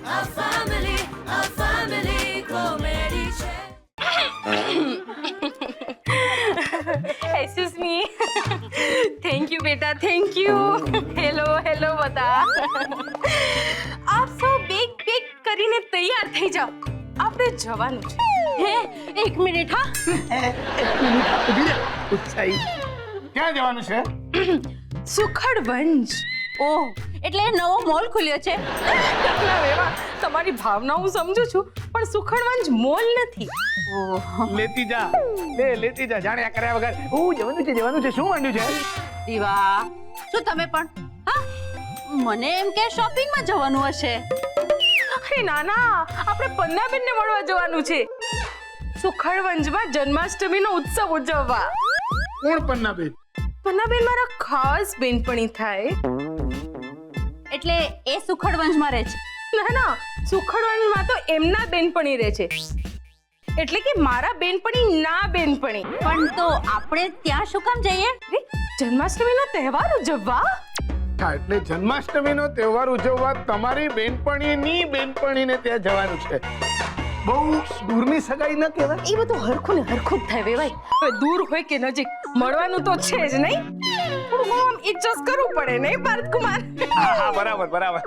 a family comedy excuse me thank you बेटा thank you hello hello બધા આપ સૌ બેગ કરીને તૈયાર થઈ જાઓ આપણે જવાનું છે હે એક મિનિટ હા ઉત્સાહી ક્યાં જવાનું છે? સુખડવંજ ઓહ એટલે નવો મોલ ખુલ્યો છે ના વેવા તમારી ભાવના હું સમજુ છું પણ સુખડવંજ મોલ નથી ઓહ લેતી જા જાણ્યા કર્યા વગર જવાનું છે શું માંડ્યું છે? દીવા શું તમે પણ હા મને એમ કે શોપિંગમાં જવાનું હશે અરે ના આપણે પન્નાબેનને મળવા જવાનું છે સુખડવંજમાં જન્માષ્ટમીનો ઉત્સવ ઉજવવા કોણ પન્નાબેન? પન્નાબેન મારા ખાસ બેનપણી થાય એટલે એ સુખડવંજમાં રહે છે ના સુખડવંજમાં તો એમના બેનપણી રહે છે એટલે કે મારા બેનપણી ના બેનપણી પણ તો આપણે ત્યાં શું કામ જઈએ જન્માષ્ટમીનો તહેવાર ઉજવવા હા એટલે જન્માષ્ટમીનો તહેવાર ઉજવવા તમારી બેનપણીની બેનપણીને ત્યાં જવાનું છે. બહુ દૂરની સગાઈ ન કહેવાય. એ બધું હરખું ને હરખું જ થાય વેવાય હવે દૂર હોય કે નજીક મળવાનું તો છે જ નહીં થોડું આમ એડજસ્ટ કરવું પડે નહીં પાર્થકુમાર હા બરાબર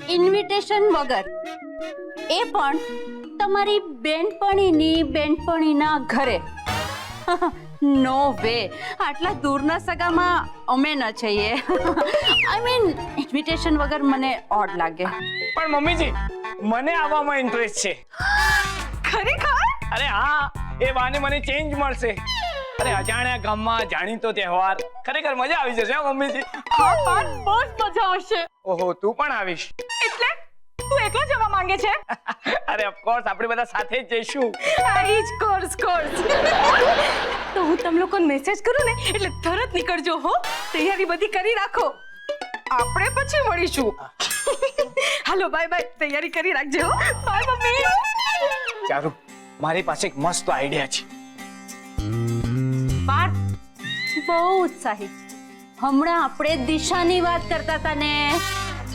ઇન્વિટેશન વગર એ પણ તમારી બેનપણીના ઘરે નો વે આટલા દૂરના સગામાં અમે ન જઈએ આઈ મીન ઇન્વિટેશન વગર મને ઓડ લાગે પણ મમ્મીજી મને આવવામાં ઇન્ટરેસ્ટ છે ખરેખર અરે હા એ બહાને મને ચેન્જ મળશે અરે અજાણ્યા ગામમાં જાણીતો તહેવાર ખરેખર મજા આવી જશે હો મમ્મીજી હા પણ બહુ જ મજા આવશે ઓહો તું પણ આવીશ એટલે તું એકલો જવા માંગે છે અરે ઓફકોર્સ આપણે બધા સાથે જ જઈશું કોર્સ તો હું તમ લોકોને મેસેજ કરું ને એટલે તરત નીકળજો હો તૈયારી બધી કરી રાખો આપણે પછી મળીશું હાલો બાય તૈયારી કરી રાખજો હો બાય મમ્મી ચારુ મારી પાસે એક મસ્ત આઈડિયા છે પાર્થ બહુ ઉત્સાહિત હમણાં આપણે દિશાની વાત કરતા હતા ને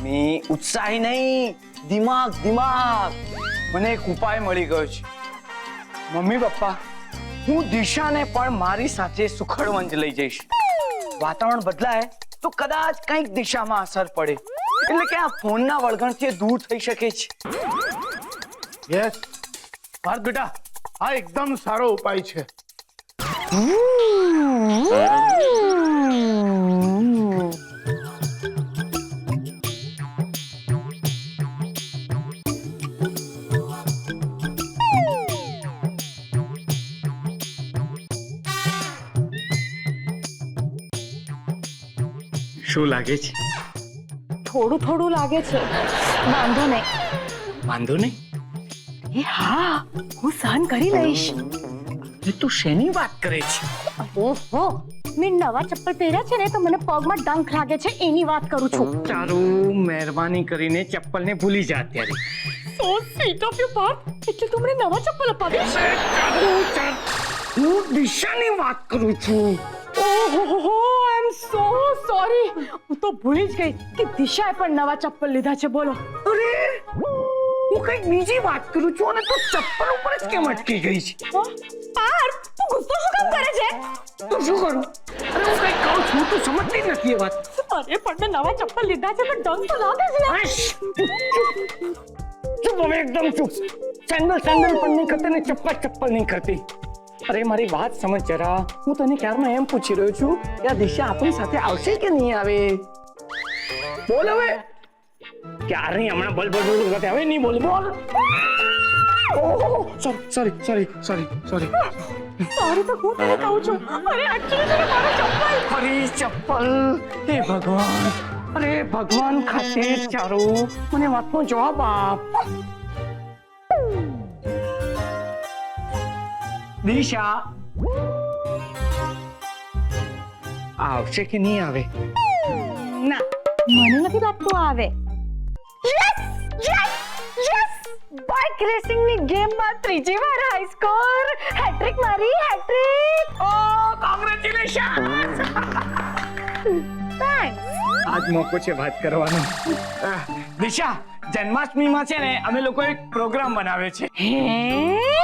મી ઉત્સાહી નહીં દિમાગ મને એક ઉપાય મળી ગયો છે મમ્મી પપ્પા હું દિશાને પણ મારી સાથે સુખડવંજ લઈ જઈશ વાતાવરણ બદલાય તો કદાચ કંઈક દિશામાં અસર પડે એટલે કે આ ફોનના વળગણથી દૂર થઈ શકે છે યસ પાર્થ બેટા આ એકદમ સારો ઉપાય છે. શું લાગે છે થોડું લાગે છે વાંધો નહીં એ હા હું સહન કરી લઈશ તું શેની વાત કરે છે ઓહો મેં નવા ચપ્પલ પહેર્યા છે ને તો મને પગમાં ડંખ લાગે છે એની વાત કરું છું તારું મહેરબાની કરીને ચપ્પલને ભૂલી જા અત્યારે so sweet of you Parth એટલે તું મને નવા ચપ્પલ અપાવ્યા હું દિશાની વાત કરું છું ઓહો આઈ એમ સો સોરી હું તો ભૂલી જ ગઈ કે દિશાએ પણ નવા ચપ્પલ લીધા છે બોલો અરે હું કઈક બીજી વાત કરું છું અને તું ચપ્પલ ઉપર જ કેમ અટકી ગઈ છે પાર્થ તું ગુસ્સો શું કામ કરે છે તો શું કરું અરે હું કઈક કહું છું તું સમજતી નથી એ વાત અરે પણ મેં નવા ચપ્પલ લીધા છે પણ ડંખ તો લાગે છે ને ચૂપ હવે એકદમ ચૂપ સેન્ડલ પણ નહીં કરતી ને ચપ્પલ નહીં કરતી અરે મારી વાત સમજ જરા હું તને ક્યારમાં એમ પૂછી રહ્યો છું કે આ દિશા આપણી સાથે આવશે કે નહીં આવે બોલ હવે ક્યારે નહીં હમણાં બોલ કરતે હવે નહીં બોલ ઓહો સોરી સોરી તો હું તને કહું છું અરે એક્ચ્યુઅલી છે મારા ચપ્પલ ફરી ચપ્પલ હે ભગવાન ખાतिर ચારો મને વાતનો જવાબ આપ દિશા આવશે કે નહીં આવે ના મને નથી લાગતું આવે યસ બાઇક રેસિંગ ની ગેમ માં ત્રીજી વાર હાઈ સ્કોર હેટ્રિક મારી હેટ્રિક ઓ કોંગ્રેચ્યુલેશન થેન્ક્સ. આજ મોકો છે વાત કરવાનો. દિશા, જન્માષ્ટમીમાં છે ને અમે લોકો એક પ્રોગ્રામ બનાવે છે. હે